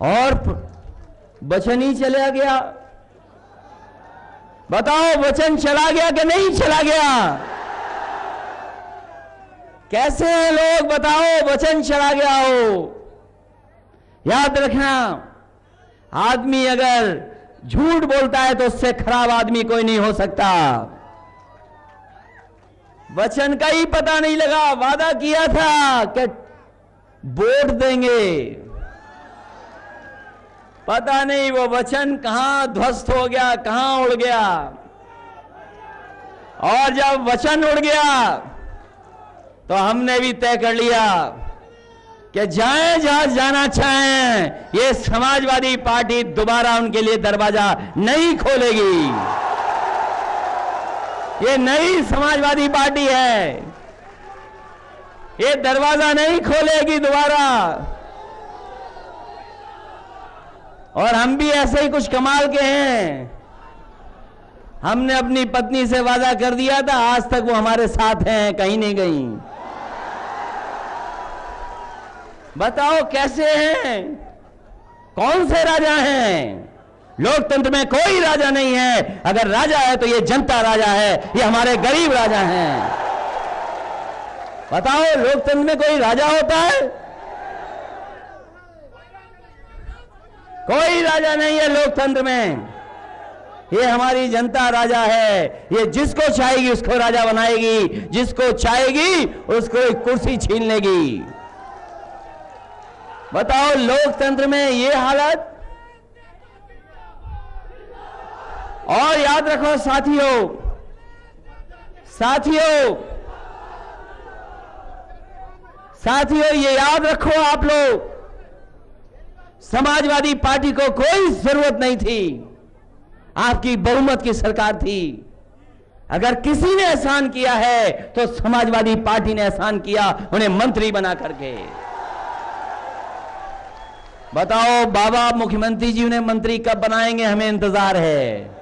और वचन ही चला गया। बताओ वचन चला गया कि नहीं चला गया? कैसे हैं लोग? बताओ वचन चला गया हो। याद रखना, आदमी अगर झूठ बोलता है तो उससे खराब आदमी कोई नहीं हो सकता। वचन का ही पता नहीं लगा, वादा किया था कि वोट देंगे, पता नहीं वो वचन कहां ध्वस्त हो गया, कहां उड़ गया। और जब वचन उड़ गया तो हमने भी तय कर लिया कि जाएं जहां जाना चाहें, ये समाजवादी पार्टी दोबारा उनके लिए दरवाजा नहीं खोलेगी। ये नई समाजवादी पार्टी है, ये दरवाजा नहीं खोलेगी दोबारा। और हम भी ऐसे ही कुछ कमाल के हैं। हमने अपनी पत्नी से वादा कर दिया था, आज तक वो हमारे साथ हैं, कहीं नहीं गई। बताओ कैसे हैं? कौन से राजा हैं? लोकतंत्र में कोई राजा नहीं है। अगर राजा है तो ये जनता राजा है, ये हमारे गरीब राजा हैं। बताओ लोकतंत्र में कोई राजा होता है? कोई राजा नहीं है लोकतंत्र में। ये हमारी जनता राजा है। ये जिसको चाहेगी उसको राजा बनाएगी, जिसको चाहेगी उसको एक कुर्सी छीन लेगी। बताओ लोकतंत्र में ये हालत। और याद रखो साथियों, साथियों, साथियों, ये याद रखो आप लोग, समाजवादी पार्टी को कोई जरूरत नहीं थी। आपकी बहुमत की सरकार थी। अगर किसी ने एहसान किया है तो समाजवादी पार्टी ने एहसान किया, उन्हें मंत्री बना करके। बताओ बाबा मुख्यमंत्री जी उन्हें मंत्री कब बनाएंगे? हमें इंतजार है,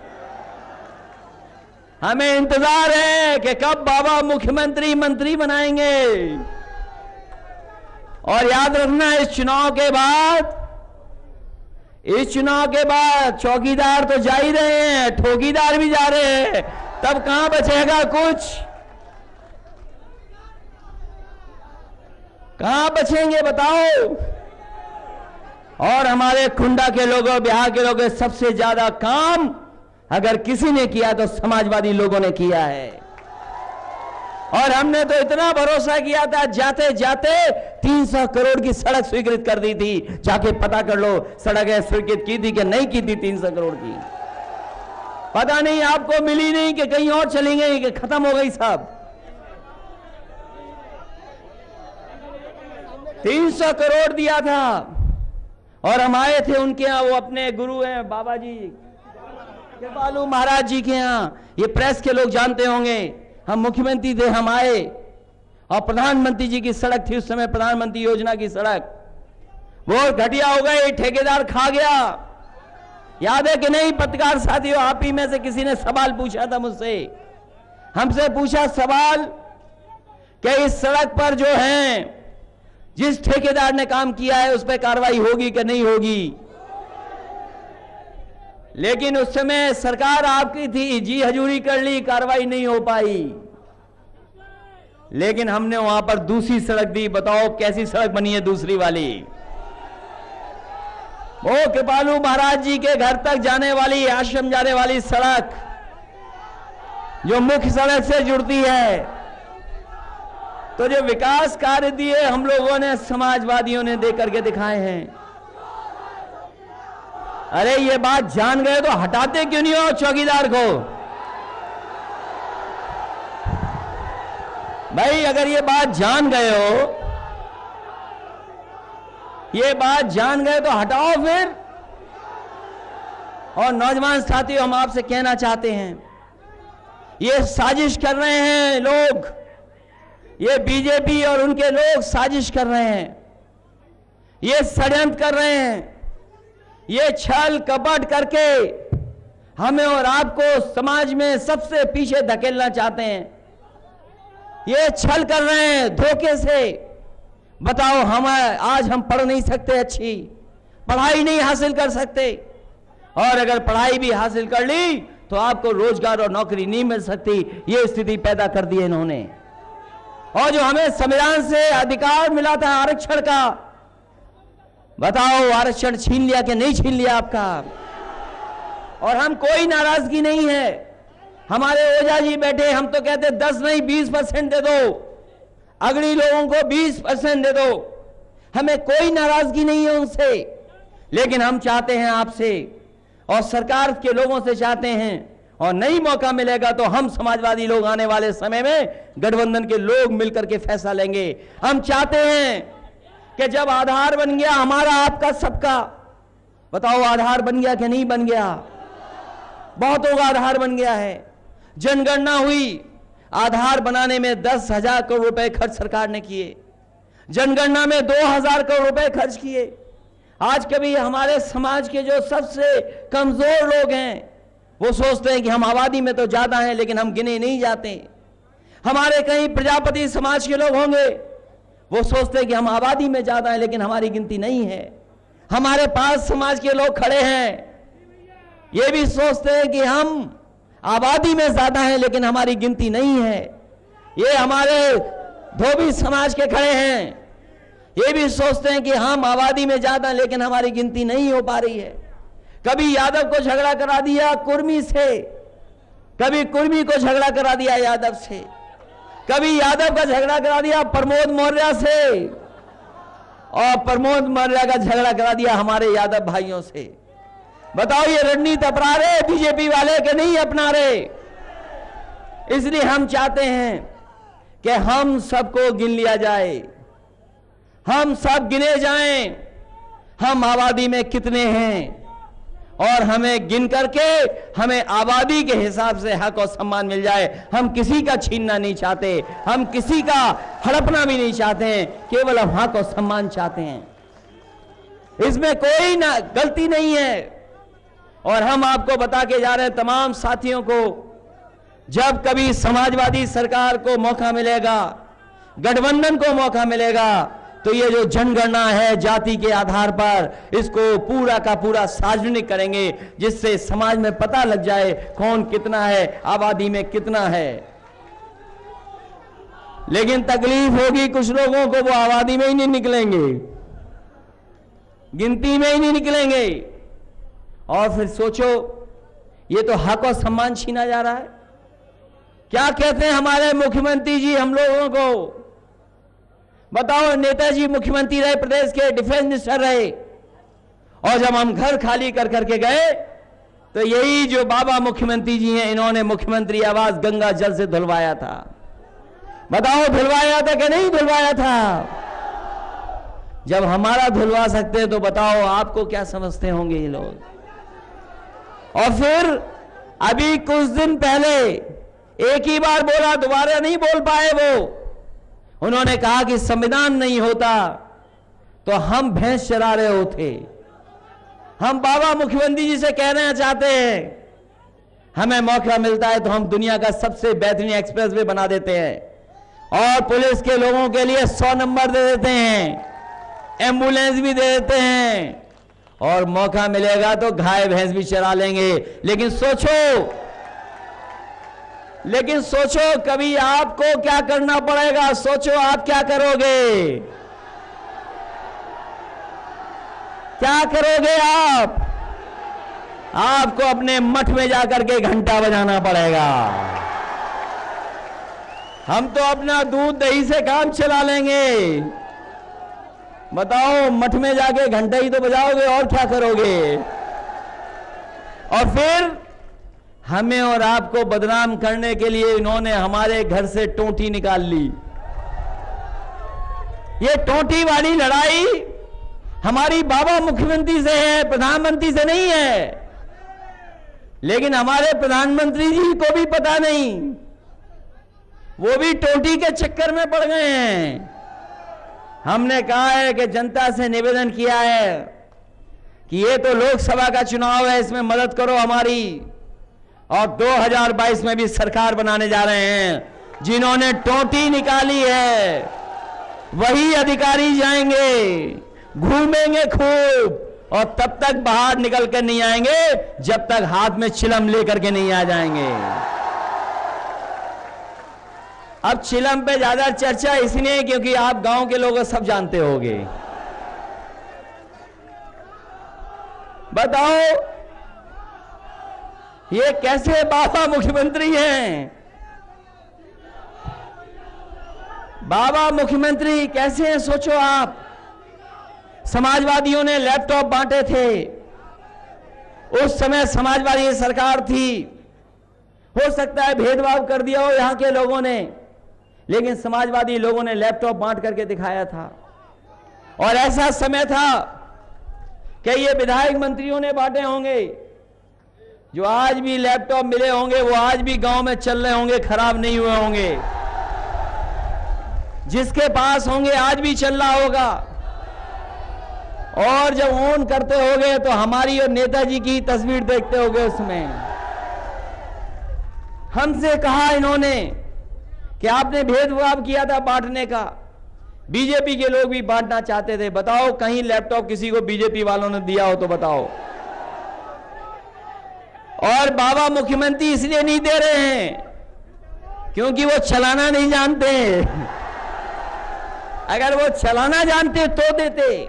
हमें इंतजार है कि कब बाबा मुख्यमंत्री मंत्री बनाएंगे। और याद रखना, इस चुनाव के बाद, इस चुनाव के बाद चौकीदार तो जा ही रहे हैं, ठोकीदार भी जा रहे हैं, तब कहां बचेगा कुछ? कहां बचेंगे बताओ? और हमारे खुंडा के लोगों, बिहार के लोगों, सबसे ज्यादा काम अगर किसी ने किया तो समाजवादी लोगों ने किया है। और हमने तो इतना भरोसा किया था, जाते जाते 300 करोड़ की सड़क स्वीकृत कर दी थी। जाके पता कर लो सड़क स्वीकृत की थी कि नहीं की थी 300 करोड़ की। पता नहीं आपको मिली नहीं कि कहीं और चली गई, कि खत्म हो गई सब। 300 करोड़ दिया था। और हम आए थे उनके यहां, वो अपने गुरु हैं बाबा जी कृपालू महाराज जी के यहां, ये प्रेस के लोग जानते होंगे। हम मुख्यमंत्री थे, हम आए और प्रधानमंत्री जी की सड़क थी उस समय, प्रधानमंत्री योजना की सड़क, वो घटिया हो गई, ठेकेदार खा गया। याद है कि नहीं पत्रकार साथियों? आप ही में से किसी ने सवाल पूछा था मुझसे, हमसे पूछा सवाल कि इस सड़क पर जो है जिस ठेकेदार ने काम किया है उस पर कार्रवाई होगी कि नहीं होगी। लेकिन उस समय सरकार आपकी थी, जी हजूरी कर ली, कार्रवाई नहीं हो पाई। लेकिन हमने वहां पर दूसरी सड़क दी। बताओ कैसी सड़क बनी है दूसरी वाली? वो कृपालू महाराज जी के घर तक जाने वाली, आश्रम जाने वाली सड़क, जो मुख्य सड़क से जुड़ती है। तो जो विकास कार्य दिए हम लोगों ने, समाजवादियों ने दे करके दिखाए हैं। अरे ये बात जान गए तो हटाते क्यों नहीं हो चौकीदार को? भाई अगर ये बात जान गए हो, ये बात जान गए तो हटाओ फिर। और नौजवान साथियों, हम आपसे कहना चाहते हैं, ये साजिश कर रहे हैं लोग, ये बीजेपी और उनके लोग साजिश कर रहे हैं, ये षड्यंत्र कर रहे हैं, ये छल कपट करके हमें और आपको समाज में सबसे पीछे धकेलना चाहते हैं। ये छल कर रहे हैं धोखे से। बताओ हम आज हम पढ़ नहीं सकते अच्छी, पढ़ाई नहीं हासिल कर सकते, और अगर पढ़ाई भी हासिल कर ली तो आपको रोजगार और नौकरी नहीं मिल सकती। ये स्थिति पैदा कर दी है इन्होंने। और जो हमें संविधान से अधिकार मिला था आरक्षण का, बताओ आरक्षण छीन लिया कि नहीं छीन लिया आपका? और हम कोई नाराजगी नहीं है, हमारे ओझा जी बैठे, हम तो कहते 10 नहीं 20% दे दो, अगड़ी लोगों को 20% दे दो, हमें कोई नाराजगी नहीं है उनसे। लेकिन हम चाहते हैं आपसे और सरकार के लोगों से चाहते हैं, और नहीं मौका मिलेगा तो हम समाजवादी लोग आने वाले समय में गठबंधन के लोग मिलकर के फैसला लेंगे। हम चाहते हैं कि जब आधार बन गया हमारा आपका सबका, बताओ आधार बन गया कि नहीं बन गया? बहुतों का आधार बन गया है। जनगणना हुई, आधार बनाने में 10,000 करोड़ रुपए खर्च सरकार ने किए, जनगणना में 2,000 करोड़ रुपए खर्च किए। आज कभी हमारे समाज के जो सबसे कमजोर लोग हैं वो सोचते हैं कि हम आबादी में तो ज्यादा हैं लेकिन हम गिने नहीं जाते। हमारे कहीं प्रजापति समाज के लोग होंगे, वो सोचते हैं कि हम आबादी में ज्यादा हैं लेकिन हमारी गिनती नहीं है। हमारे पास समाज के लोग खड़े हैं, ये भी सोचते हैं कि हम आबादी में ज्यादा हैं लेकिन हमारी गिनती नहीं है। ये हमारे धोबी समाज के खड़े हैं, ये भी सोचते हैं कि हम आबादी में ज्यादा लेकिन हमारी गिनती नहीं हो पा रही है। कभी यादव को झगड़ा करा दिया कुर्मी से, कभी कुर्मी को झगड़ा करा दिया यादव से, कभी यादव का झगड़ा करा दिया प्रमोद मौर्य से, और प्रमोद मौर्य का झगड़ा करा दिया हमारे यादव भाइयों से। बताओ ये रणनीति अपना रहे बीजेपी वाले के नहीं अपना रहे? इसलिए हम चाहते हैं कि हम सबको गिन लिया जाए, हम सब गिने जाएं, हम आबादी में कितने हैं, और हमें गिन करके हमें आबादी के हिसाब से हक और सम्मान मिल जाए। हम किसी का छीनना नहीं चाहते, हम किसी का हड़पना भी नहीं चाहते हैं, केवल हम हक और सम्मान चाहते हैं। इसमें कोई ना गलती नहीं है। और हम आपको बता के जा रहे हैं तमाम साथियों को, जब कभी समाजवादी सरकार को मौका मिलेगा, गठबंधन को मौका मिलेगा, तो ये जो जनगणना है जाति के आधार पर, इसको पूरा का पूरा सार्वजनिक करेंगे, जिससे समाज में पता लग जाए कौन कितना है, आबादी में कितना है। लेकिन तकलीफ होगी कुछ लोगों को, वो आबादी में ही नहीं निकलेंगे, गिनती में ही नहीं निकलेंगे। और फिर सोचो, ये तो हक और सम्मान छीना जा रहा है। क्या कहते हैं हमारे मुख्यमंत्री जी हम लोगों को? बताओ, नेताजी मुख्यमंत्री रहे, प्रदेश के डिफेंस मिनिस्टर रहे, और जब हम घर खाली कर करके गए तो यही जो बाबा मुख्यमंत्री जी हैं, इन्होंने मुख्यमंत्री आवास गंगा जल से धुलवाया था। बताओ धुलवाया था कि नहीं धुलवाया था? जब हमारा धुलवा सकते हैं तो बताओ आपको क्या समझते होंगे ये लोग। और फिर अभी कुछ दिन पहले एक ही बार बोला, दोबारा नहीं बोल पाए वो। उन्होंने कहा कि संविधान नहीं होता तो हम भैंस चरा रहे होते। हम बाबा मुख्यमंत्री जी से कहना चाहते हैं, हमें मौका मिलता है तो हम दुनिया का सबसे बेहतरीन एक्सप्रेसवे बना देते हैं, और पुलिस के लोगों के लिए 100 नंबर दे देते हैं, एम्बुलेंस भी दे देते हैं, और मौका मिलेगा तो गाय भैंस भी चरा लेंगे। लेकिन सोचो कभी आपको क्या करना पड़ेगा। सोचो आप क्या करोगे, क्या करोगे आप? आपको अपने मठ में जाकर के घंटा बजाना पड़ेगा। हम तो अपना दूध दही से काम चला लेंगे, बताओ मठ में जाके घंटा ही तो बजाओगे, और क्या करोगे? और फिर हमें और आपको बदनाम करने के लिए इन्होंने हमारे घर से टोंटी निकाल ली। ये टोंटी वाली लड़ाई हमारी बाबा मुख्यमंत्री से है, प्रधानमंत्री से नहीं है। लेकिन हमारे प्रधानमंत्री जी को भी पता नहीं, वो भी टोंटी के चक्कर में पड़ गए हैं। हमने कहा है कि जनता से निवेदन किया है कि ये तो लोकसभा का चुनाव है, इसमें मदद करो हमारी, और 2022 में भी सरकार बनाने जा रहे हैं। जिन्होंने टोंटी निकाली है वही अधिकारी जाएंगे, घूमेंगे खूब, और तब तक बाहर निकल कर नहीं आएंगे जब तक हाथ में चिलम लेकर के नहीं आ जाएंगे। अब चिलम पे ज्यादा चर्चा इसलिए क्योंकि आप गांव के लोग सब जानते होंगे। बताओ ये कैसे बाबा मुख्यमंत्री हैं? बाबा मुख्यमंत्री कैसे हैं सोचो आप। समाजवादियों ने लैपटॉप बांटे थे, उस समय समाजवादी सरकार थी। हो सकता है भेदभाव कर दिया हो यहां के लोगों ने, लेकिन समाजवादी लोगों ने लैपटॉप बांट करके दिखाया था। और ऐसा समय था कि ये विधायक मंत्रियों ने बांटे होंगे, जो आज भी लैपटॉप मिले होंगे वो आज भी गांव में चल रहे होंगे, खराब नहीं हुए होंगे। जिसके पास होंगे आज भी चल रहा होगा। और जब ऑन करते होगे तो हमारी और नेताजी की तस्वीर देखते होगे। उसमें हमसे कहा इन्होंने कि आपने भेदभाव किया था बांटने का। बीजेपी के लोग भी बांटना चाहते थे। बताओ कहीं लैपटॉप किसी को बीजेपी वालों ने दिया हो तो बताओ। और बाबा मुख्यमंत्री इसलिए नहीं दे रहे हैं क्योंकि वो चलाना नहीं जानते। अगर वो चलाना जानते तो देते,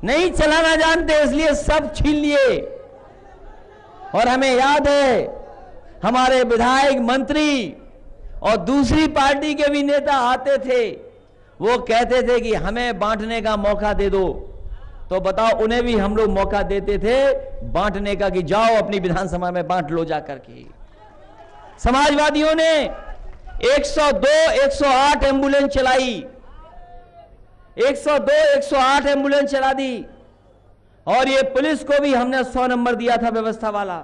नहीं चलाना जानते इसलिए सब छीन लिए। और हमें याद है हमारे विधायक मंत्री और दूसरी पार्टी के भी नेता आते थे, वो कहते थे कि हमें बांटने का मौका दे दो। तो बताओ उन्हें भी हम लोग मौका देते थे बांटने का कि जाओ अपनी विधानसभा में बांट लो जाकर के। समाजवादियों ने 102 108 एम्बुलेंस चलाई, 102 108 एम्बुलेंस चला दी। और ये पुलिस को भी हमने 100 नंबर दिया था व्यवस्था वाला।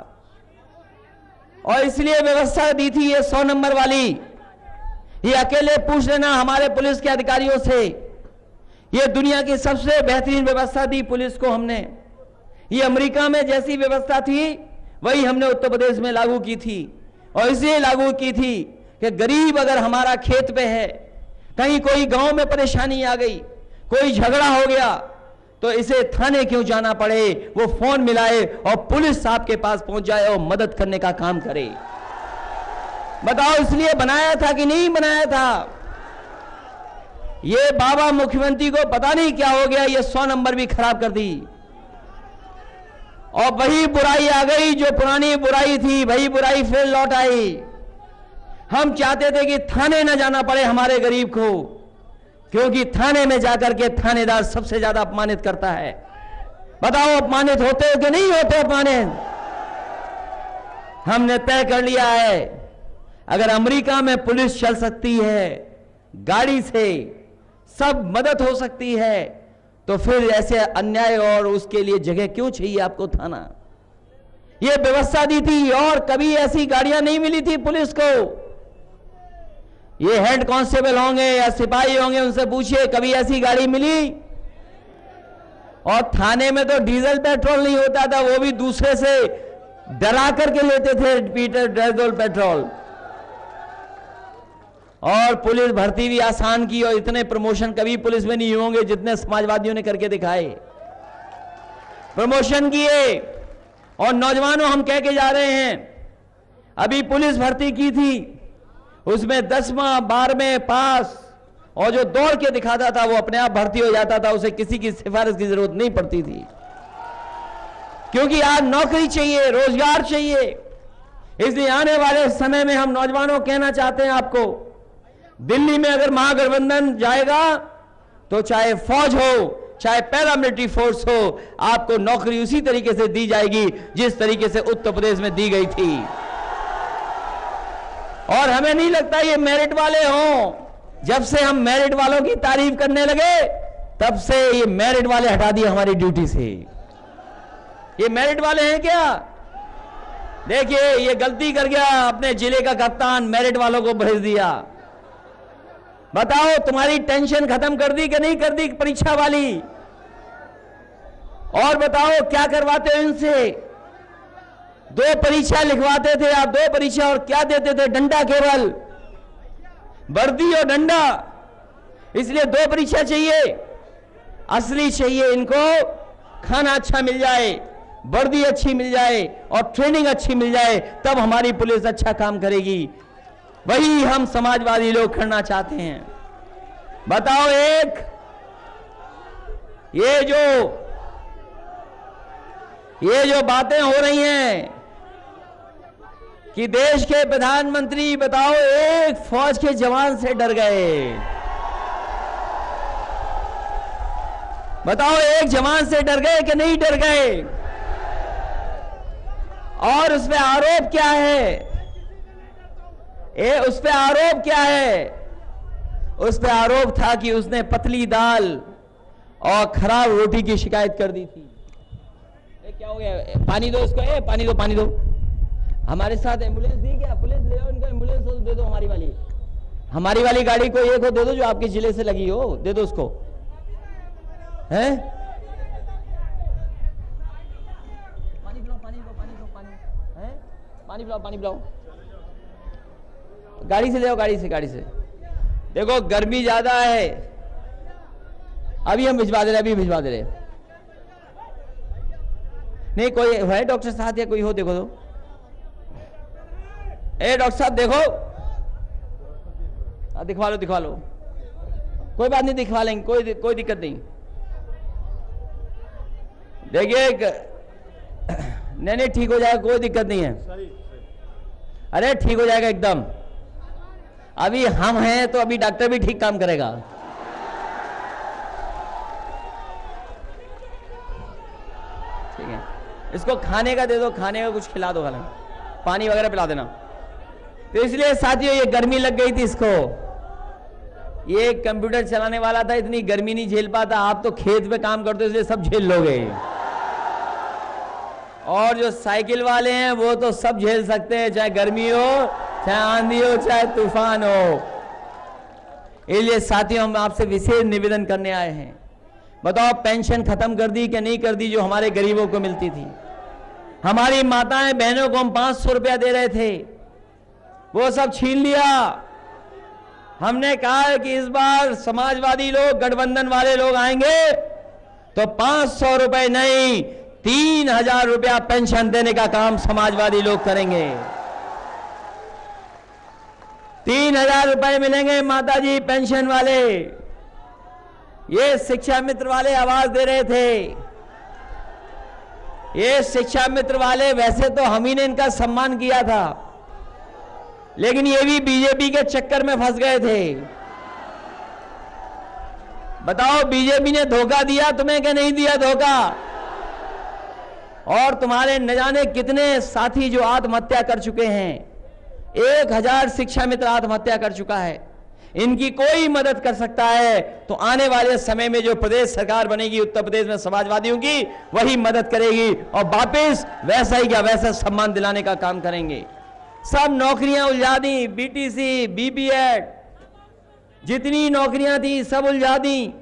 और इसलिए व्यवस्था दी थी ये 100 नंबर वाली। ये अकेले पूछ लेना हमारे पुलिस के अधिकारियों से, ये दुनिया की सबसे बेहतरीन व्यवस्था दी पुलिस को हमने। ये अमेरिका में जैसी व्यवस्था थी वही हमने उत्तर प्रदेश में लागू की थी। और इसलिए लागू की थी कि गरीब अगर हमारा खेत पे है, कहीं कोई गांव में परेशानी आ गई, कोई झगड़ा हो गया, तो इसे थाने क्यों जाना पड़े, वो फोन मिलाए और पुलिस साहब के पास पहुंच जाए और मदद करने का काम करे। बताओ इसलिए बनाया था कि नहीं बनाया था? ये बाबा मुख्यमंत्री को पता नहीं क्या हो गया, ये 100 नंबर भी खराब कर दी। और वही बुराई आ गई जो पुरानी बुराई थी, वही बुराई फिर लौट आई। हम चाहते थे कि थाने न जाना पड़े हमारे गरीब को, क्योंकि थाने में जाकर के थानेदार सबसे ज्यादा अपमानित करता है। बताओ अपमानित होते हो कि नहीं होते अपमानित? हमने तय कर लिया है अगर अमेरिका में पुलिस चल सकती है गाड़ी से, सब मदद हो सकती है, तो फिर ऐसे अन्याय और उसके लिए जगह क्यों चाहिए आपको थाना? ये व्यवस्था दी थी और कभी ऐसी गाड़ियां नहीं मिली थी पुलिस को। ये हेड कांस्टेबल होंगे या सिपाही होंगे, उनसे पूछिए कभी ऐसी गाड़ी मिली? और थाने में तो डीजल पेट्रोल नहीं होता था, वो भी दूसरे से डरा करके लेते थे डीजल पेट्रोल। और पुलिस भर्ती भी आसान की और इतने प्रमोशन कभी पुलिस में नहीं होंगे जितने समाजवादियों ने करके दिखाए। प्रमोशन किए। और नौजवानों हम कह के जा रहे हैं, अभी पुलिस भर्ती की थी, उसमें 10वां 12वें पास, और जो दौड़ के दिखाता था वो अपने आप भर्ती हो जाता था, उसे किसी की सिफारिश की जरूरत नहीं पड़ती थी। क्योंकि आज नौकरी चाहिए, रोजगार चाहिए। इसलिए आने वाले समय में हम नौजवानों कहना चाहते हैं आपको, दिल्ली में अगर महागठबंधन जाएगा तो चाहे फौज हो चाहे पैरामिलिट्री फोर्स हो, आपको नौकरी उसी तरीके से दी जाएगी जिस तरीके से उत्तर प्रदेश में दी गई थी। और हमें नहीं लगता ये मेरिट वाले हों। जब से हम मेरिट वालों की तारीफ करने लगे तब से ये मेरिट वाले हटा दिए हमारी ड्यूटी से। ये मेरिट वाले हैं क्या? देखिए ये गलती कर गया, अपने जिले का कप्तान मेरिट वालों को भेज दिया। बताओ तुम्हारी टेंशन खत्म कर दी कि नहीं कर दी परीक्षा वाली? और बताओ क्या करवाते हो इनसे? 2 परीक्षा लिखवाते थे आप, 2 परीक्षा, और क्या देते थे? डंडा, केवल वर्दी और डंडा। इसलिए 2 परीक्षा चाहिए। असली चाहिए इनको, खाना अच्छा मिल जाए, वर्दी अच्छी मिल जाए और ट्रेनिंग अच्छी मिल जाए, तब हमारी पुलिस अच्छा काम करेगी। वही हम समाजवादी लोग करना चाहते हैं। बताओ, एक ये जो बातें हो रही हैं कि देश के प्रधानमंत्री, बताओ, एक फौज के जवान से डर गए। बताओ, एक जवान से डर गए कि नहीं डर गए? और उस पे आरोप क्या है? उस पे आरोप क्या है? उस पे आरोप था कि उसने पतली दाल और खराब रोटी की शिकायत कर दी थी। क्या हो गया? पानी दो इसको, पानी दो, पानी दो। हमारे साथ एम्बुलेंस दी क्या? पुलिस ले आओ इनको, एम्बुलेंस हो दे दो। हमारी वाली गाड़ी को एक हो दे दो जो आपके जिले से लगी हो, दे दो उसको। हैं? पानी पिलाओ, पानी पिलाओ, पानी पिलाओ, पानी हैं? पानी पिलाओ, पानी पिलाओ। गाड़ी से ले आओ, गाड़ी से। देखो, गर्मी ज्यादा है, अभी हम भिजवा दे रहे। नहीं, कोई है डॉक्टर साहब या कोई हो? देखो तो, डॉक्टर साहब देखो, दिखवा लो। कोई बात नहीं, दिखवा लेंगे, कोई दिक्कत नहीं। देखिए, नहीं ठीक हो जाएगा, कोई दिक्कत नहीं है। अरे ठीक हो जाएगा एकदम। अभी हम हैं तो अभी डॉक्टर भी ठीक काम करेगा। ठीक है, इसको खाने का दे दो, खाने का कुछ खिला दो, पानी वगैरह पिला देना। तो इसलिए साथियों, ये गर्मी लग गई थी इसको। ये कंप्यूटर चलाने वाला था, इतनी गर्मी नहीं झेल पाता। आप तो खेत में काम करते हो इसलिए सब झेल लोगे, और जो साइकिल वाले हैं वो तो सब झेल सकते हैं, चाहे गर्मी हो, चाहे आंधी हो, चाहे तूफान हो। इसलिए साथियों, हम आपसे विशेष निवेदन करने आए हैं। बताओ, पेंशन खत्म कर दी कि नहीं कर दी जो हमारे गरीबों को मिलती थी? हमारी माताएं बहनों को हम 500 रुपया दे रहे थे, वो सब छीन लिया। हमने कहा है कि इस बार समाजवादी लोग, गठबंधन वाले लोग आएंगे तो 500 रुपए नहीं, 3000 रुपया पेंशन देने का काम समाजवादी लोग करेंगे। 3000 रुपए मिलेंगे माताजी पेंशन वाले। ये शिक्षा मित्र वाले आवाज दे रहे थे। ये शिक्षा मित्र वाले, वैसे तो हम ही ने इनका सम्मान किया था, लेकिन ये भी बीजेपी के चक्कर में फंस गए थे। बताओ, बीजेपी ने धोखा दिया तुम्हें कि नहीं दिया धोखा? और तुम्हारे न जाने कितने साथी जो आत्महत्या कर चुके हैं। 1000 शिक्षा मित्र आत्महत्या कर चुका है। इनकी कोई मदद कर सकता है तो आने वाले समय में जो प्रदेश सरकार बनेगी उत्तर प्रदेश में समाजवादियों की, वही मदद करेगी और वापिस वैसा ही क्या वैसा सम्मान दिलाने का काम करेंगे। सब नौकरियां उलझा दी, बीटीसी, बीपीएड, जितनी नौकरियां थी सब उलझा दी।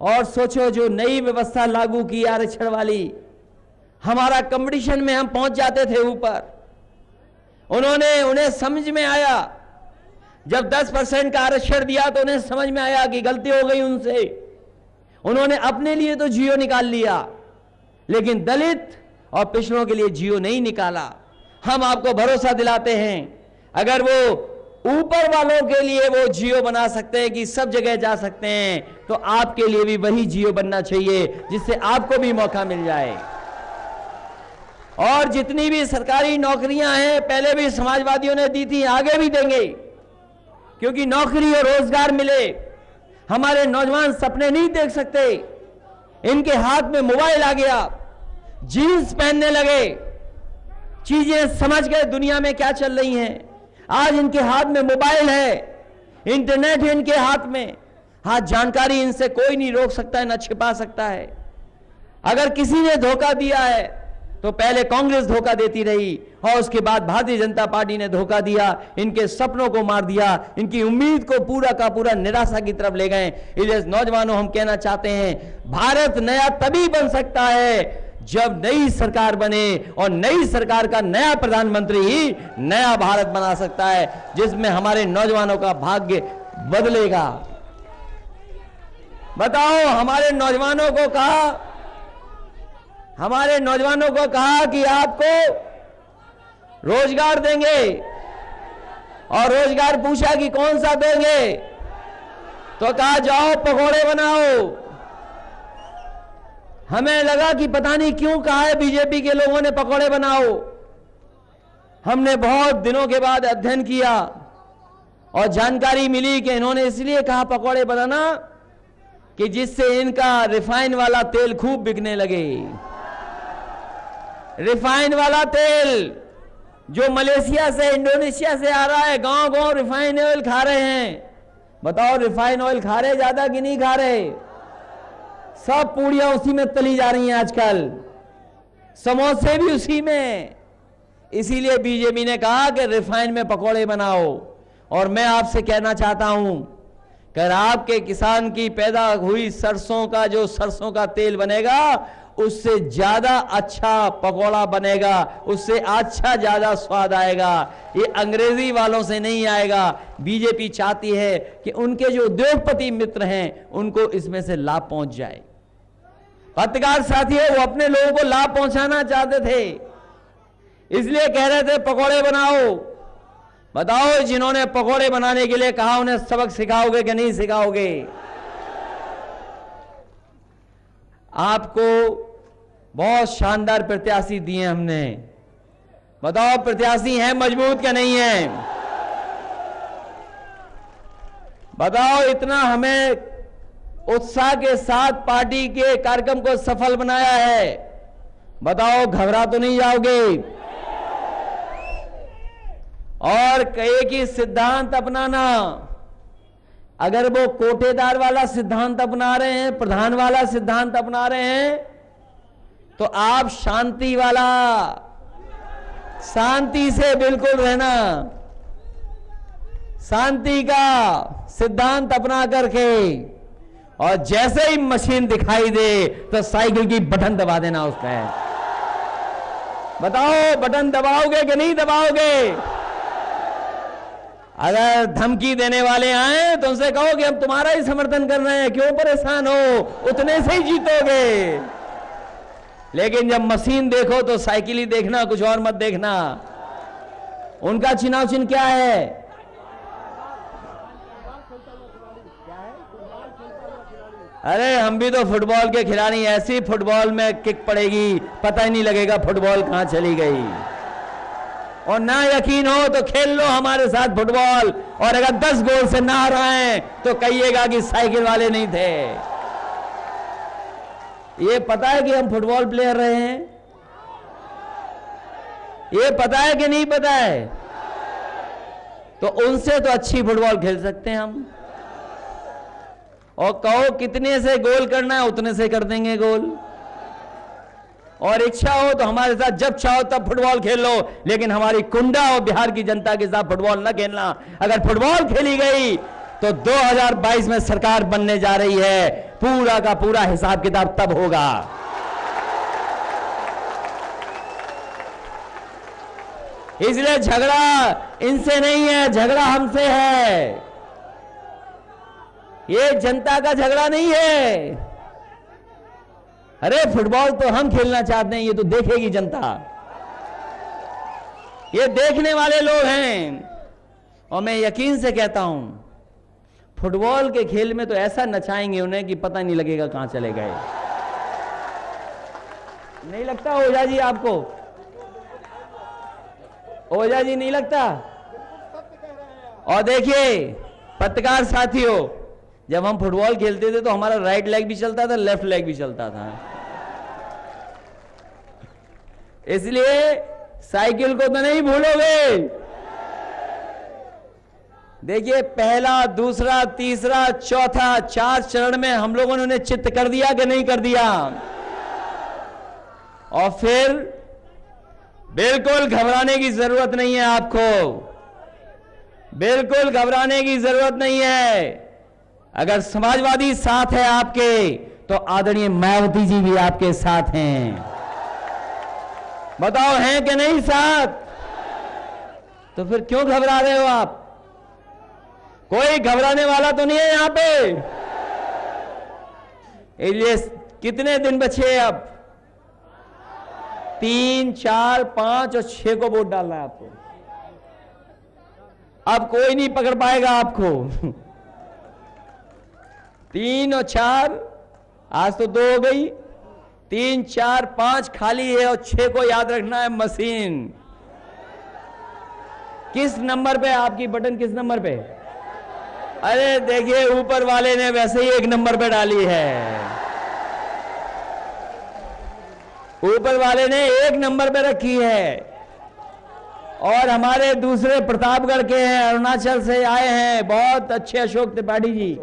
और सोचो, जो नई व्यवस्था लागू की आरक्षण वाली, हमारा कंपटीशन में हम पहुंच जाते थे ऊपर। उन्हें समझ में आया, जब 10% का आरक्षण दिया तो उन्हें समझ में आया कि गलती हो गई उनसे। उन्होंने अपने लिए तो जियो निकाल लिया, लेकिन दलित और पिछड़ों के लिए जियो नहीं निकाला। हम आपको भरोसा दिलाते हैं, अगर वो ऊपर वालों के लिए वो जियो बना सकते हैं कि सब जगह जा सकते हैं, तो आपके लिए भी वही जियो बनना चाहिए जिससे आपको भी मौका मिल जाए। और जितनी भी सरकारी नौकरियां हैं, पहले भी समाजवादियों ने दी थी, आगे भी देंगे, क्योंकि नौकरी और रोजगार मिले। हमारे नौजवान सपने नहीं देख सकते, इनके हाथ में मोबाइल आ गया, जीन्स पहनने लगे, चीजें समझ गए दुनिया में क्या चल रही हैं। आज इनके हाथ में मोबाइल है, इंटरनेट है इनके हाथ में। हाँ, जानकारी इनसे कोई नहीं रोक सकता है, ना छिपा सकता है। अगर किसी ने धोखा दिया है तो पहले कांग्रेस धोखा देती रही, और उसके बाद भारतीय जनता पार्टी ने धोखा दिया, इनके सपनों को मार दिया, इनकी उम्मीद को पूरा का पूरा निराशा की तरफ ले गए। इसलिए नौजवानों, हम कहना चाहते हैं, भारत नया तभी बन सकता है जब नई सरकार बने, और नई सरकार का नया प्रधानमंत्री ही नया भारत बना सकता है, जिसमें हमारे नौजवानों का भाग्य बदलेगा। बताओ, हमारे नौजवानों को कहा कि आपको रोजगार देंगे, और रोजगार पूछा कि कौन सा देंगे, तो कहा जाओ पकोड़े बनाओ। हमें लगा कि पता नहीं क्यों कहा है बीजेपी के लोगों ने पकोड़े बनाओ। हमने बहुत दिनों के बाद अध्ययन किया और जानकारी मिली कि इन्होंने इसलिए कहा पकोड़े बनाना कि जिससे इनका रिफाइन वाला तेल खूब बिकने लगे। रिफाइन वाला तेल जो मलेशिया से, इंडोनेशिया से आ रहा है, गांव गांव रिफाइन ऑयल खा रहे हैं। बताओ, रिफाइन ऑयल खा रहे ज्यादा कि नहीं खा रहे? सब पूड़ियां उसी में तली जा रही हैं आजकल, समोसे भी उसी में। इसीलिए बीजेपी ने कहा कि रिफाइन में पकोड़े बनाओ। और मैं आपसे कहना चाहता हूं कि आपके किसान की पैदा हुई सरसों का जो सरसों का तेल बनेगा, उससे ज्यादा अच्छा पकोड़ा बनेगा, उससे अच्छा ज्यादा स्वाद आएगा। ये अंग्रेजी वालों से नहीं आएगा। बीजेपी चाहती है कि उनके जो उद्योगपति मित्र हैं उनको इसमें से लाभ पहुंच जाए। पत्रकार साथियों, वो अपने लोगों को लाभ पहुंचाना चाहते थे, इसलिए कह रहे थे पकोड़े बनाओ। बताओ, जिन्होंने पकोड़े बनाने के लिए कहा उन्हें सबक सिखाओगे कि नहीं सिखाओगे? आपको बहुत शानदार प्रत्याशी दिए हमने। बताओ, प्रत्याशी हैं मजबूत क्या नहीं है? बताओ, इतना हमें उत्साह के साथ पार्टी के कार्यक्रम को सफल बनाया है। बताओ, घबरा तो नहीं जाओगे? और एक ही सिद्धांत अपनाना। अगर वो कोटेदार वाला सिद्धांत अपना रहे हैं, प्रधान वाला सिद्धांत अपना रहे हैं, तो आप शांति वाला, शांति से बिल्कुल रहना। शांति का सिद्धांत अपना करके, और जैसे ही मशीन दिखाई दे तो साइकिल की बटन दबा देना उसमें। बताओ, बटन दबाओगे कि नहीं दबाओगे? अगर धमकी देने वाले आए तो उनसे कहो कि हम तुम्हारा ही समर्थन कर रहे हैं, क्यों परेशान हो, उतने से ही जीतोगे। लेकिन जब मशीन देखो तो साइकिल ही देखना, कुछ और मत देखना। उनका चुनाव चिन्ह क्या है? अरे हम भी तो फुटबॉल के खिलाड़ी, ऐसी फुटबॉल में किक पड़ेगी पता ही नहीं लगेगा फुटबॉल कहां चली गई। और ना यकीन हो तो खेल लो हमारे साथ फुटबॉल, और अगर 10 गोल से ना हराएं तो कहिएगा कि साइकिल वाले नहीं थे। ये पता है कि हम फुटबॉल प्लेयर रहे हैं? ये पता है कि नहीं पता है? तो उनसे तो अच्छी फुटबॉल खेल सकते हैं हम। और कहो कितने से गोल करना है, उतने से कर देंगे गोल। और इच्छा हो तो हमारे साथ जब चाहो तब फुटबॉल खेल लो, लेकिन हमारी कुंडा और बिहार की जनता के साथ फुटबॉल न खेलना। अगर फुटबॉल खेली गई तो 2022 में सरकार बनने जा रही है, पूरा का पूरा हिसाब किताब तब होगा। इसलिए झगड़ा इनसे नहीं है, झगड़ा हमसे है। ये जनता का झगड़ा नहीं है। अरे फुटबॉल तो हम खेलना चाहते हैं, ये तो देखेगी जनता। ये देखने वाले लोग हैं। और मैं यकीन से कहता हूं, फुटबॉल के खेल में तो ऐसा नचाएंगे उन्हें कि पता नहीं लगेगा कहां चले गए। नहीं लगता ओझा जी आपको? ओझा जी नहीं लगता? और देखिए पत्रकार साथियों, जब हम फुटबॉल खेलते थे तो हमारा राइट लेग भी चलता था, लेफ्ट लेग भी चलता था। इसलिए साइकिल को तो नहीं भूलोगे। देखिए पहला, दूसरा, तीसरा, चौथा, 4 चरण में हम लोगों ने उन्हें चित्त कर दिया कि नहीं कर दिया? और फिर बिल्कुल घबराने की जरूरत नहीं है आपको, बिल्कुल घबराने की जरूरत नहीं है। अगर समाजवादी साथ है आपके तो आदरणीय मायावती जी भी आपके साथ हैं। बताओ हैं कि नहीं साथ? तो फिर क्यों घबरा रहे हो आप? कोई घबराने वाला तो नहीं है यहां पे। इसलिए कितने दिन बचे अब? 3, 4, 5 और 6 को वोट डालना है आपको। अब कोई नहीं पकड़ पाएगा आपको। 3 और 4, आज तो 2 हो गई, 3, 4, 5 खाली है और 6 को याद रखना है मशीन। किस नंबर पे आपकी बटन, किस नंबर पे? अरे देखिए, ऊपर वाले ने वैसे ही 1 नंबर पे डाली है। ऊपर वाले ने 1 नंबर पे रखी है। और हमारे दूसरे प्रतापगढ़ के हैं, अरुणाचल से आए हैं, बहुत अच्छे अशोक त्रिपाठी जी।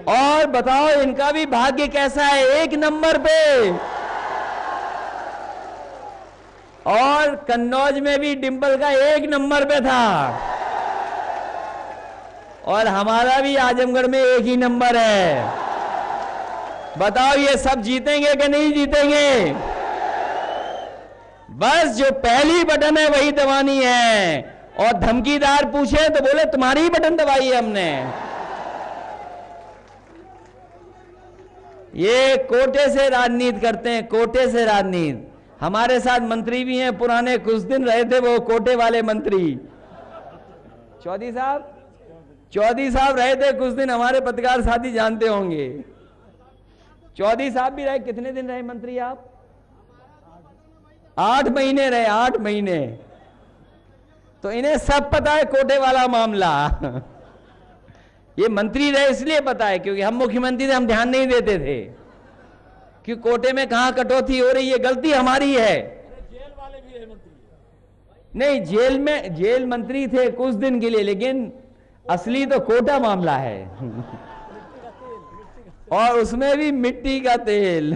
और बताओ इनका भी भाग्य कैसा है, 1 नंबर पे। और कन्नौज में भी डिंपल का 1 नंबर पे था। और हमारा भी आजमगढ़ में 1 ही नंबर है। बताओ ये सब जीतेंगे कि नहीं जीतेंगे? बस जो पहली बटन है वही दबानी है। और धमकीदार पूछे तो बोले तुम्हारी ही बटन दबाई है हमने। ये कोटे से राजनीति करते हैं, कोटे से राजनीति। हमारे साथ मंत्री भी हैं पुराने, कुछ दिन रहे थे वो कोटे वाले मंत्री, चौधरी साहब रहे थे कुछ दिन, हमारे पत्रकार साथी जानते होंगे। चौधरी साहब भी रहे, कितने दिन रहे मंत्री आप? 8 महीने रहे, 8 महीने। तो इन्हें सब पता है कोटे वाला मामला। ये मंत्री रहे इसलिए पता है, क्योंकि हम मुख्यमंत्री थे, हम ध्यान नहीं देते थे कि कोटे में कहां कटौती हो रही है। गलती हमारी है। जेल वाले भी है मंत्री? नहीं, जेल मंत्री थे कुछ दिन के लिए, लेकिन असली तो कोटा मामला है। और उसमें भी मिट्टी का तेल।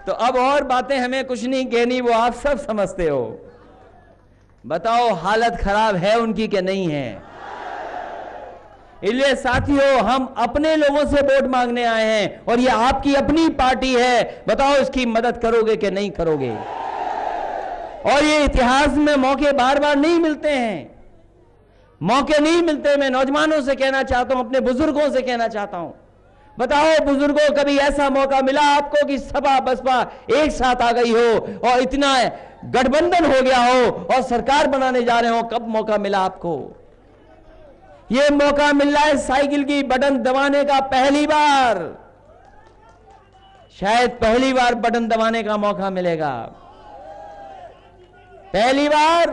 तो अब और बातें हमें कुछ नहीं कहनी, वो आप सब समझते हो। बताओ हालत खराब है उनकी कि नहीं है? इसलिए साथियों, हम अपने लोगों से वोट मांगने आए हैं और ये आपकी अपनी पार्टी है। बताओ इसकी मदद करोगे कि नहीं करोगे? और ये इतिहास में मौके बार बार नहीं मिलते हैं, मौके नहीं मिलते। मैं नौजवानों से कहना चाहता हूं, अपने बुजुर्गों से कहना चाहता हूं, बताओ बुजुर्गों, कभी ऐसा मौका मिला आपको कि सपा बसपा एक साथ आ गई हो और इतना गठबंधन हो गया हो और सरकार बनाने जा रहे हो? कब मौका मिला आपको? ये मौका मिल रहा है साइकिल की बटन दबाने का, पहली बार, शायद पहली बार बटन दबाने का मौका मिलेगा। पहली बार।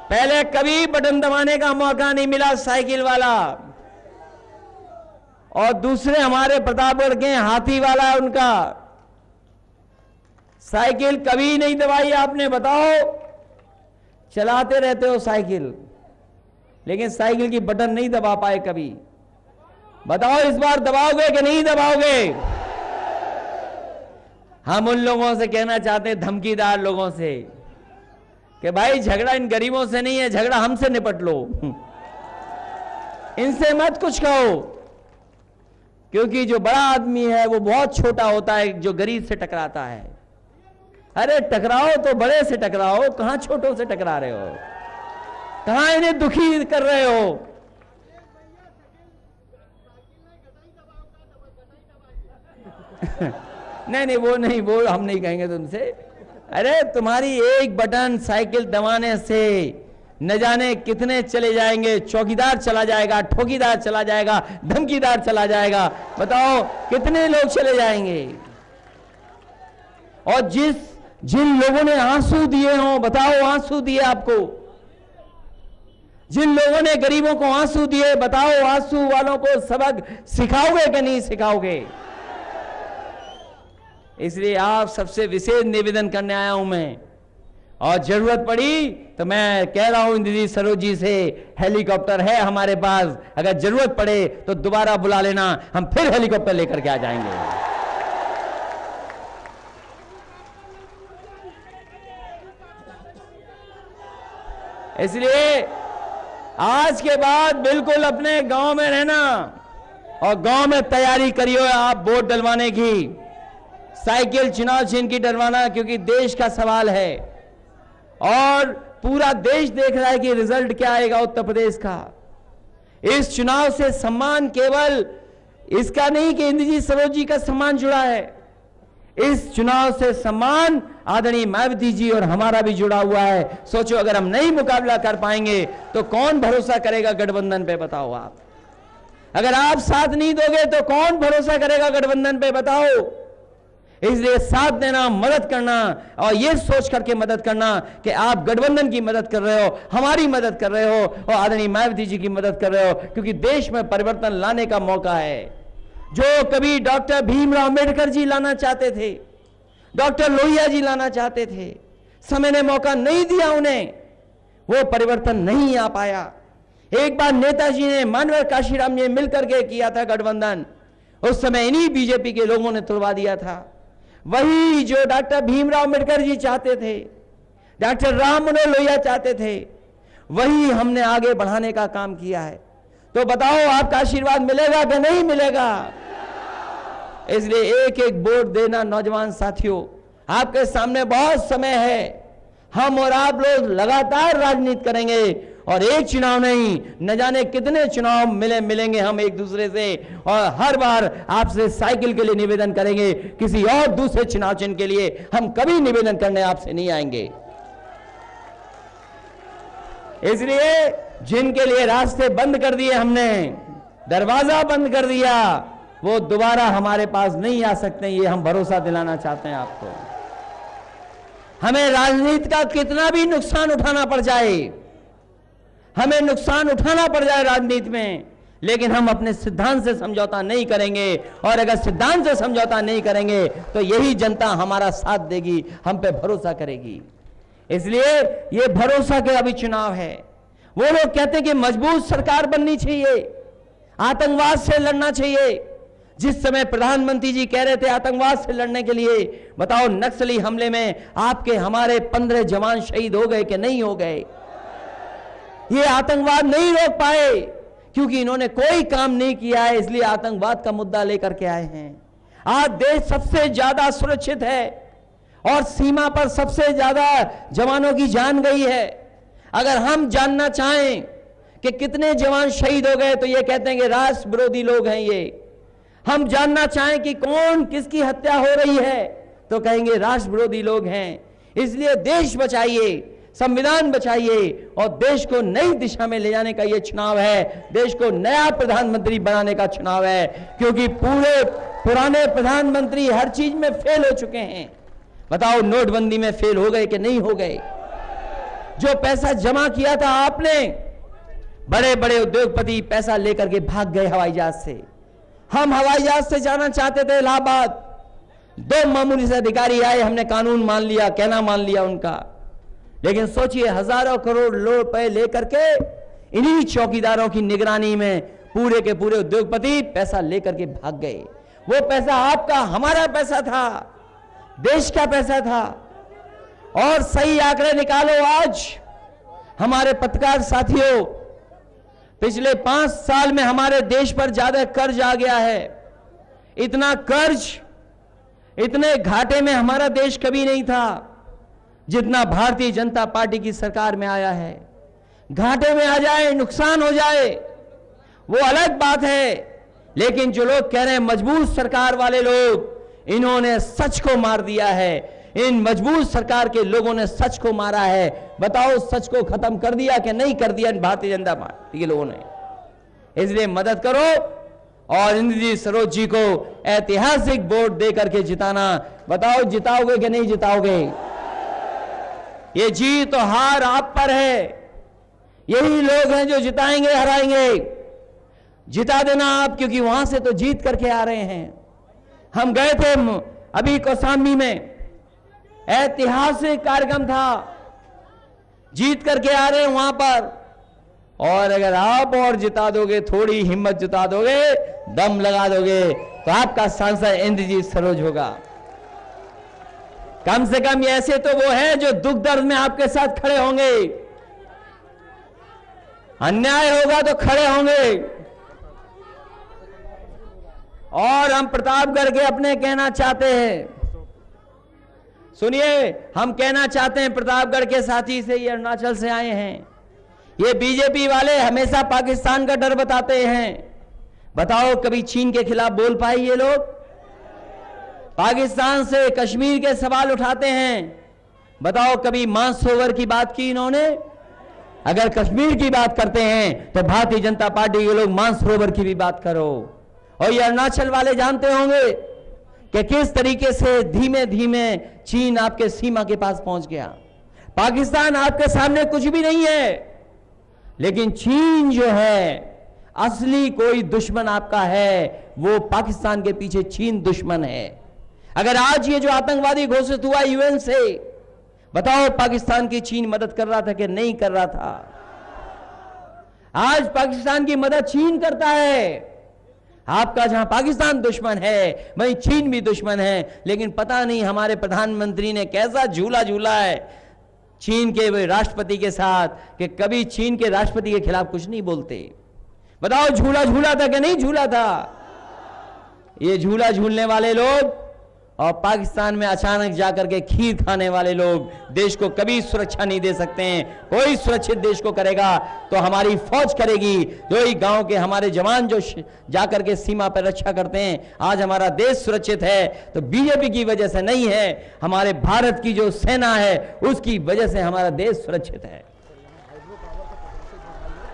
पहले कभी बटन दबाने का मौका नहीं मिला साइकिल वाला। और दूसरे हमारे प्रतापगढ़ के हाथी वाला है, उनका साइकिल कभी नहीं दबाई आपने। बताओ, चलाते रहते हो साइकिल, लेकिन साइकिल की बटन नहीं दबा पाए कभी। बताओ इस बार दबाओगे कि नहीं दबाओगे? हम उन लोगों से कहना चाहते हैं, धमकीदार लोगों से, कि भाई झगड़ा इन गरीबों से नहीं है, झगड़ा हमसे निपट लो। इनसे मत कुछ कहो, क्योंकि जो बड़ा आदमी है वो बहुत छोटा होता है जो गरीब से टकराता है। अरे टकराओ तो बड़े से टकराओ, कहां छोटों से टकरा रहे हो? कहां इन्हें दुखी कर रहे हो? नहीं, वो हम नहीं कहेंगे तुमसे। अरे तुम्हारी एक बटन साइकिल दबाने से न जाने कितने चले जाएंगे। चौकीदार चला जाएगा, ठोकीदार चला जाएगा, धमकीदार चला जाएगा। बताओ कितने लोग चले जाएंगे? और जिन लोगों ने आंसू दिए हों, बताओ आंसू दिए आपको, जिन लोगों ने गरीबों को आंसू दिए, बताओ आंसू वालों को सबक सिखाओगे कि नहीं सिखाओगे? इसलिए आप सबसे विशेष निवेदन करने आया हूं मैं, और जरूरत पड़ी तो मैं कह रहा हूं इंद्रजीत सरोज जी से, हेलीकॉप्टर है हमारे पास, अगर जरूरत पड़े तो दोबारा बुला लेना, हम फिर हेलीकॉप्टर लेकर के आ जाएंगे। इसलिए आज के बाद बिल्कुल अपने गांव में रहना और गांव में तैयारी करिए आप वोट डलवाने की। साइकिल चुनाव चिन्ह की डलवाना, क्योंकि देश का सवाल है और पूरा देश देख रहा है कि रिजल्ट क्या आएगा उत्तर प्रदेश का। इस चुनाव से सम्मान केवल इसका नहीं कि इंद्रजीत सरोज जी का सम्मान जुड़ा है, इस चुनाव से सम्मान आदरणीय मायावती जी और हमारा भी जुड़ा हुआ है। सोचो, अगर हम नहीं मुकाबला कर पाएंगे तो कौन भरोसा करेगा गठबंधन पे, बताओ आप। अगर आप साथ नहीं दोगे तो कौन भरोसा करेगा गठबंधन पे, बताओ। इसलिए साथ देना, मदद करना और यह सोच करके मदद करना कि आप गठबंधन की मदद कर रहे हो, हमारी मदद कर रहे हो और आदरणीय मायावती जी की मदद कर रहे हो, क्योंकि देश में परिवर्तन लाने का मौका है। जो कभी डॉक्टर भीमराव अंबेडकर जी लाना चाहते थे, डॉक्टर लोहिया जी लाना चाहते थे, समय ने मौका नहीं दिया उन्हें, वो परिवर्तन नहीं आ पाया। एक बार नेताजी ने, मानवर काशीराम जी ने मिलकर के किया था गठबंधन, उस समय इन्हीं बीजेपी के लोगों ने तुड़वा दिया था। वही जो डॉक्टर भीमराव अंबेडकर जी चाहते थे, डॉक्टर राम मनोहर लोहिया चाहते थे, वही हमने आगे बढ़ाने का काम किया है। तो बताओ, आपका आशीर्वाद मिलेगा कि नहीं मिलेगा? इसलिए एक एक वोट देना नौजवान साथियों, आपके सामने बहुत समय है। हम और आप लोग लगातार राजनीति करेंगे और एक चुनाव नहीं, न जाने कितने चुनाव मिलेंगे हम एक दूसरे से, और हर बार आपसे साइकिल के लिए निवेदन करेंगे, किसी और दूसरे चुनाव चिन्ह के लिए हम कभी निवेदन करने आपसे नहीं आएंगे। इसलिए जिनके लिए रास्ते बंद कर दिए हमने, दरवाजा बंद कर दिया, वो दोबारा हमारे पास नहीं आ सकते, ये हम भरोसा दिलाना चाहते हैं आपको। हमें राजनीति का कितना भी नुकसान उठाना पड़ जाए, हमें नुकसान उठाना पड़ जाए राजनीति में, लेकिन हम अपने सिद्धांत से समझौता नहीं करेंगे। और अगर सिद्धांत से समझौता नहीं करेंगे तो यही जनता हमारा साथ देगी, हम पे भरोसा करेगी। इसलिए ये भरोसा के अभी चुनाव है। वो लोग कहते हैं कि मजबूत सरकार बननी चाहिए, आतंकवाद से लड़ना चाहिए। जिस समय प्रधानमंत्री जी कह रहे थे आतंकवाद से लड़ने के लिए, बताओ नक्सली हमले में आपके हमारे 15 जवान शहीद हो गए कि नहीं हो गए? ये आतंकवाद नहीं रोक पाए क्योंकि इन्होंने कोई काम नहीं किया है, इसलिए आतंकवाद का मुद्दा लेकर के आए हैं। आज देश सबसे ज्यादा सुरक्षित है और सीमा पर सबसे ज्यादा जवानों की जान गई है। अगर हम जानना चाहें कि कितने जवान शहीद हो गए तो ये कहते हैं कि राष्ट्र विरोधी लोग हैं ये। हम जानना चाहें कि कौन किसकी हत्या हो रही है तो कहेंगे राष्ट्र विरोधी लोग हैं। इसलिए देश बचाइए, संविधान बचाइए और देश को नई दिशा में ले जाने का यह चुनाव है। देश को नया प्रधानमंत्री बनाने का चुनाव है, क्योंकि पूरे पुराने प्रधानमंत्री हर चीज में फेल हो चुके हैं। बताओ, नोटबंदी में फेल हो गए कि नहीं हो गए? जो पैसा जमा किया था आपने, बड़े बड़े उद्योगपति पैसा लेकर के भाग गए हवाई जहाज से। हम हवाई जहाज से जाना चाहते थे इलाहाबाद, 2 मामूली से अधिकारी आए, हमने कानून मान लिया, कहना मान लिया उनका। लेकिन सोचिए, हजारों करोड़ रुपए लेकर के इन्हीं चौकीदारों की निगरानी में पूरे के पूरे उद्योगपति पैसा लेकर के भाग गए। वो पैसा आपका, हमारा पैसा था, देश का पैसा था। और सही आंकड़े निकालो आज हमारे पत्रकार साथियों, पिछले 5 साल में हमारे देश पर ज्यादा कर्ज आ गया है। इतना कर्ज, इतने घाटे में हमारा देश कभी नहीं था जितना भारतीय जनता पार्टी की सरकार में आया है। घाटे में आ जाए, नुकसान हो जाए, वो अलग बात है, लेकिन जो लोग कह रहे हैं मजबूत सरकार वाले लोग, इन्होंने सच को मार दिया है। इन मजबूत सरकार के लोगों ने सच को मारा है। बताओ, सच को खत्म कर दिया कि नहीं कर दिया भारतीय जनता पार्टी के लोगों ने? इसलिए मदद करो और इंद्रजीत सरोज जी को ऐतिहासिक वोट देकर के जिताना। बताओ, जिताओगे कि नहीं जिताओगे? ये जीत और हार आप पर है। यही लोग हैं जो जिताएंगे, हराएंगे। जिता देना आप, क्योंकि वहां से तो जीत करके आ रहे हैं। हम गए थे अभी कौशाम्बी में, ऐतिहासिक कार्यक्रम था, जीत करके आ रहे हैं वहां पर। और अगर आप और जिता दोगे, थोड़ी हिम्मत जुटा दोगे, दम लगा दोगे, तो आपका सांसद इंद्रजीत सरोज होगा। कम से कम ऐसे तो वो हैं जो दुख दर्द में आपके साथ खड़े होंगे, अन्याय होगा तो खड़े होंगे। और हम प्रतापगढ़ के अपने कहना चाहते हैं, सुनिए, हम कहना चाहते हैं प्रतापगढ़ के साथी से, ये अरुणाचल से आए हैं, ये बीजेपी वाले हमेशा पाकिस्तान का डर बताते हैं। बताओ कभी चीन के खिलाफ बोल पाए ये लोग? पाकिस्तान से कश्मीर के सवाल उठाते हैं। बताओ कभी मानसरोवर की बात की इन्होंने? अगर कश्मीर की बात करते हैं तो भारतीय जनता पार्टी के लोग मानसरोवर की भी बात करो। और ये अरुणाचल वाले जानते होंगे कि किस तरीके से धीमे धीमे चीन आपके सीमा के पास पहुंच गया। पाकिस्तान आपके सामने कुछ भी नहीं है, लेकिन चीन जो है असली कोई दुश्मन आपका है, वो पाकिस्तान के पीछे चीन दुश्मन है। अगर आज ये जो आतंकवादी घोषित हुआ यूएन से, बताओ पाकिस्तान की चीन मदद कर रहा था कि नहीं कर रहा था? आज पाकिस्तान की मदद चीन करता है। आपका जहां पाकिस्तान दुश्मन है वहीं चीन भी दुश्मन है। लेकिन पता नहीं हमारे प्रधानमंत्री ने कैसा झूला झूला है चीन के राष्ट्रपति के साथ कि कभी चीन के राष्ट्रपति के खिलाफ कुछ नहीं बोलते। बताओ झूला झूला था कि नहीं झूला था? ये झूला झूलने वाले लोग और पाकिस्तान में अचानक जाकर के खीर खाने वाले लोग देश को कभी सुरक्षा नहीं दे सकते हैं। कोई सुरक्षित देश को करेगा तो हमारी फौज करेगी, जो ही गांव के हमारे जवान जो जाकर के सीमा पर रक्षा करते हैं। आज हमारा देश सुरक्षित है तो बीजेपी की वजह से नहीं है, हमारे भारत की जो सेना है उसकी वजह से हमारा देश सुरक्षित है।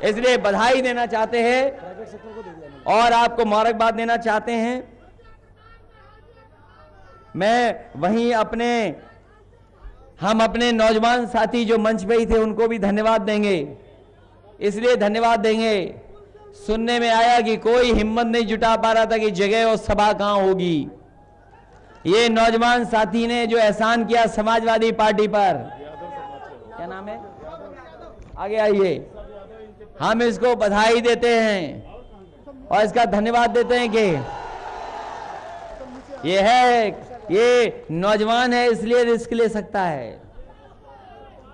इसलिए बधाई देना चाहते हैं और आपको मुबारकबाद देना चाहते हैं। मैं वहीं हम अपने नौजवान साथी जो मंच पे ही थे उनको भी धन्यवाद देंगे। इसलिए धन्यवाद देंगे, सुनने में आया कि कोई हिम्मत नहीं जुटा पा रहा था कि जगह और सभा कहां होगी। ये नौजवान साथी ने जो एहसान किया समाजवादी पार्टी पर, क्या नाम है, आगे आइए, हम इसको बधाई देते हैं और इसका धन्यवाद देते हैं कि ये नौजवान है इसलिए रिस्क ले सकता है।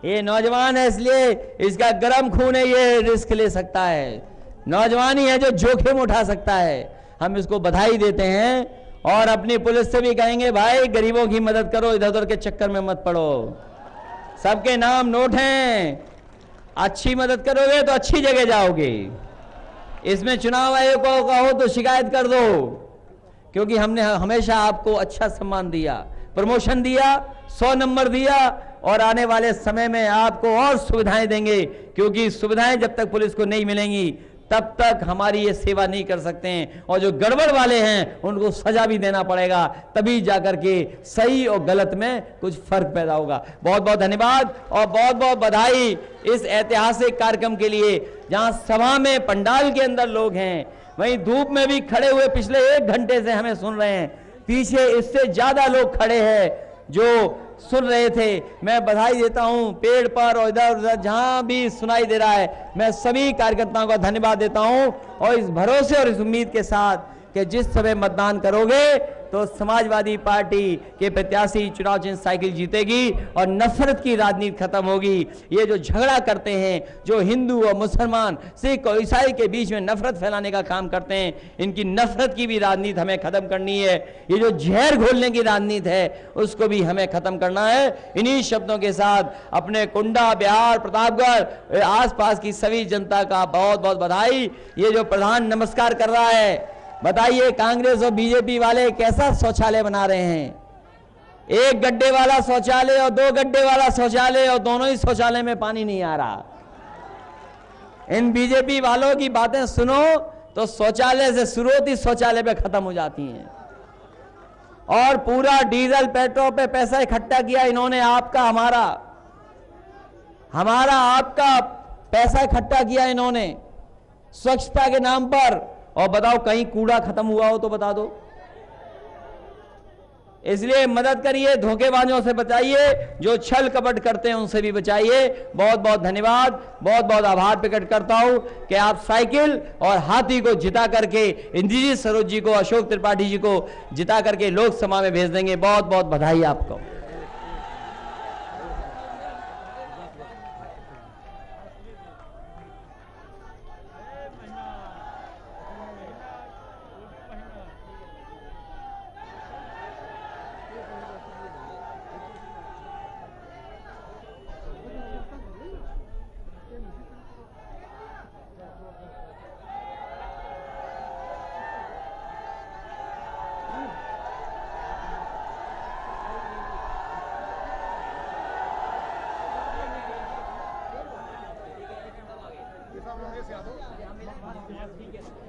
ये नौजवान है इसलिए इसका गर्म खून है, ये रिस्क ले सकता है। नौजवान ही है जो जोखिम उठा सकता है। हम इसको बधाई देते हैं और अपनी पुलिस से भी कहेंगे, भाई गरीबों की मदद करो, इधर उधर के चक्कर में मत पड़ो। सबके नाम नोट हैं, अच्छी मदद करोगे तो अच्छी जगह जाओगे। इसमें चुनाव आयोग को कहो तो शिकायत कर दो, क्योंकि हमने हमेशा आपको अच्छा सम्मान दिया, प्रमोशन दिया, 100 नंबर दिया और आने वाले समय में आपको और सुविधाएं देंगे। क्योंकि सुविधाएं जब तक पुलिस को नहीं मिलेंगी तब तक हमारी ये सेवा नहीं कर सकते हैं। और जो गड़बड़ वाले हैं उनको सजा भी देना पड़ेगा, तभी जाकर के सही और गलत में कुछ फर्क पैदा होगा। बहुत बहुत धन्यवाद और बहुत बहुत बधाई इस ऐतिहासिक कार्यक्रम के लिए, जहां सभा में पंडाल के अंदर लोग हैं, वहीं धूप में भी खड़े हुए पिछले 1 घंटे से हमें सुन रहे हैं। पीछे इससे ज्यादा लोग खड़े हैं जो सुन रहे थे। मैं बधाई देता हूं पेड़ पर और इधर उधर जहां भी सुनाई दे रहा है। मैं सभी कार्यकर्ताओं का धन्यवाद देता हूं और इस भरोसे और इस उम्मीद के साथ कि जिस समय मतदान करोगे तो समाजवादी पार्टी के प्रत्याशी चुनाव चिन्ह साइकिल जीतेगी और नफरत की राजनीति खत्म होगी। ये जो झगड़ा करते हैं, जो हिंदू और मुसलमान, सिख और ईसाई के बीच में नफरत फैलाने का काम करते हैं, इनकी नफरत की भी राजनीति हमें खत्म करनी है। ये जो जहर घोलने की राजनीति है उसको भी हमें खत्म करना है। इन्हीं शब्दों के साथ अपने कुंडा, बिहार, प्रतापगढ़ आसपास की सभी जनता का बहुत बहुत बधाई। ये जो प्रधान नमस्कार कर रहा है, बताइए कांग्रेस और बीजेपी वाले कैसा शौचालय बना रहे हैं? 1 गड्ढे वाला शौचालय और 2 गड्ढे वाला शौचालय, और दोनों ही शौचालय में पानी नहीं आ रहा। इन बीजेपी वालों की बातें सुनो तो शौचालय से शुरू होती शौचालय पे खत्म हो जाती हैं। और पूरा डीजल पेट्रोल पे पैसा इकट्ठा किया इन्होंने, आपका हमारा आपका पैसा इकट्ठा किया इन्होंने स्वच्छता के नाम पर। और बताओ कहीं कूड़ा खत्म हुआ हो तो बता दो। इसलिए मदद करिए, धोखेबाजों से बचाइए, जो छल कपट करते हैं उनसे भी बचाइए। बहुत बहुत धन्यवाद, बहुत बहुत आभार प्रकट करता हूं कि आप साइकिल और हाथी को जिता करके इंद्रजीत सरोज जी को, अशोक त्रिपाठी जी को जिता करके लोकसभा में भेज देंगे। बहुत बहुत बधाई आपको। ठीक है।